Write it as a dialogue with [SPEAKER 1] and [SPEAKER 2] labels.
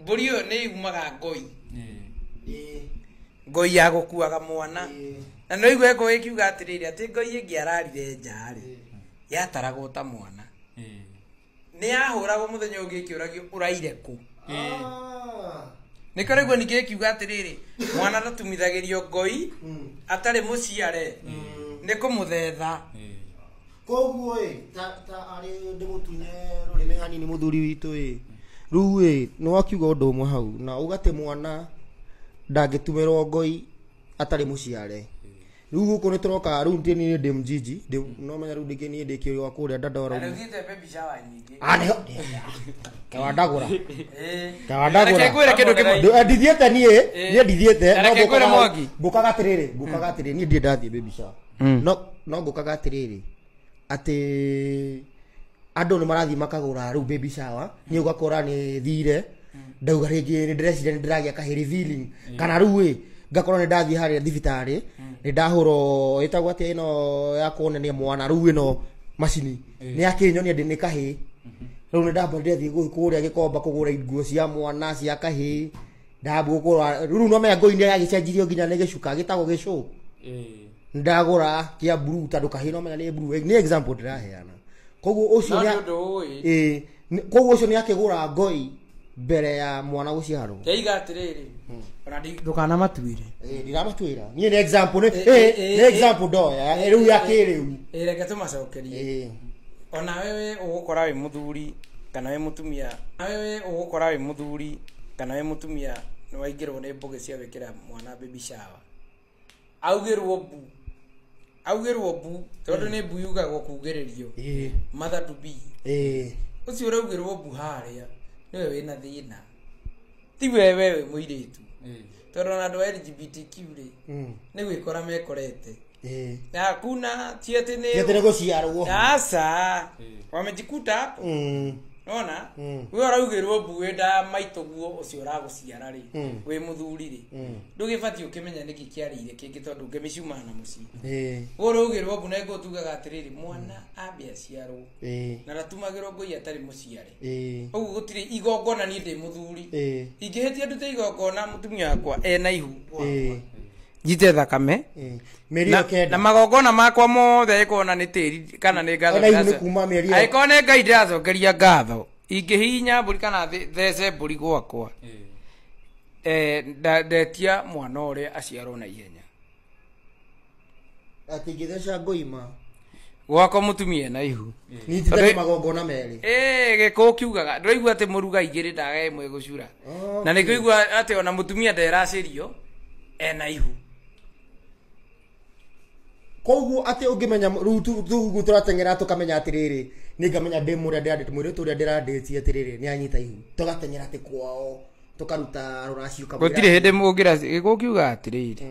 [SPEAKER 1] mburi yo ni umaga ngoi ngoi ya gukuaga mwana na no igwe ko ikiuga atiriri ati ngoi ingiararire njari yataragwo ta mwana ni ahuragwo muthenya ungi kiuragio uraire ku ni karegwo ni kiuga atiriri mwana ratumithagĩrio ngoi atari muciare ni kumuthetha
[SPEAKER 2] koguo ta ari ndimutunye rurime hanini muthuri witu riu no akiuga undu umwe hau na ugate mwana ndangitumirwo ngoi atari muciare riu guku ni turoka riu ndini ndi mjiji no menya riu ndikini ndikio wa kuria ndandora
[SPEAKER 1] na rugite baby shower nyingi
[SPEAKER 2] kawandagura
[SPEAKER 1] Reke kindu kimwe
[SPEAKER 2] ndithiete nie ndithiete no ngukaga atiriri nie ndi ndathie baby shower no ngukaga atiriri ati andu ni marathi makagura riu baby shower ni ugakora ni thire ndauga ringi ni ndrecire ni ndiragia kahi revealing kana riu ngakora ni ndathie haria thibitari ni ndahuro itagwo ati ino ya kuonania mwana riu ino macini ni akinyonia ndi ni kahi riu ni ndamba ndathie kuria gikomba kugura nguo cia mwana cia kahi ndambu gukura riu no menya ngoi ni yagicenjirio nginya ni gicuka gitagwo gicu ndagura kia blue tandu kahino menya ni blue ni example ndiraheana koguo ucio ni koguo ucio ni akigura ngoi mbere ya mwana guciarwo
[SPEAKER 1] yaiga atiriri ona ndukana matuire
[SPEAKER 2] ndiramatuira ni example ni example ndoya riu yakiriu
[SPEAKER 1] reke tumacokerie ona wewe ugukora wi muthuri kana wi mutumia na wewe ugukora wi muthuri kana wi mutumia ni waingirwo ni mbugi cia wikira mwana baby shower augirwo bu tondu ni bu yugagwo kugiririo mother to be ucio uraugirwo bu haria niwe wina thina ti wewe muiritu tondu na andu LGBTQ ni gwikora mekorete na kuna tiete
[SPEAKER 2] ni guciarwo
[SPEAKER 1] sasa wamejikuta hapo ona we araugirwo buwenda maitoguo ucio uraguciara ri we muthuri ri ndugibati ukimenya niki kiarire kingi tondu ngemicuma na muci uraugirwo bu nego tugaga atiriri mwana ambia ciarwo na ratumagirwo ngoi atari muciare ugu gutire igongona ni ndi muthuri ingihetia ndute igongona mutumia wakwa ena ihu jite thakame na magongona makwa mothe ikona ni tiri kana ni ngatho aikone ngai ndiracokeria ngatho ingihinya mburi kana thece mburi gwakwa ndetia mwana uria aciarwo na ihenya
[SPEAKER 2] ati ngitheca ngoima
[SPEAKER 1] gwakwa mutumia na ihu
[SPEAKER 2] nitithete magongona meri
[SPEAKER 1] giko kiugaga ndiraigua ati muruga igiri ndaga imwe gucura na nikigua ati ona mutumia nderacirio ena ihu
[SPEAKER 2] koguo ati ungimenya rutu turatengera tukamenya atiriri ni ngamenya ndimure ndandite mwire turia ndiranditi atiriri ni anyita ihu tugatengera ati kwao tukaruta ruracio
[SPEAKER 1] kamwe gutire hindi mungira gikukiuga atiriri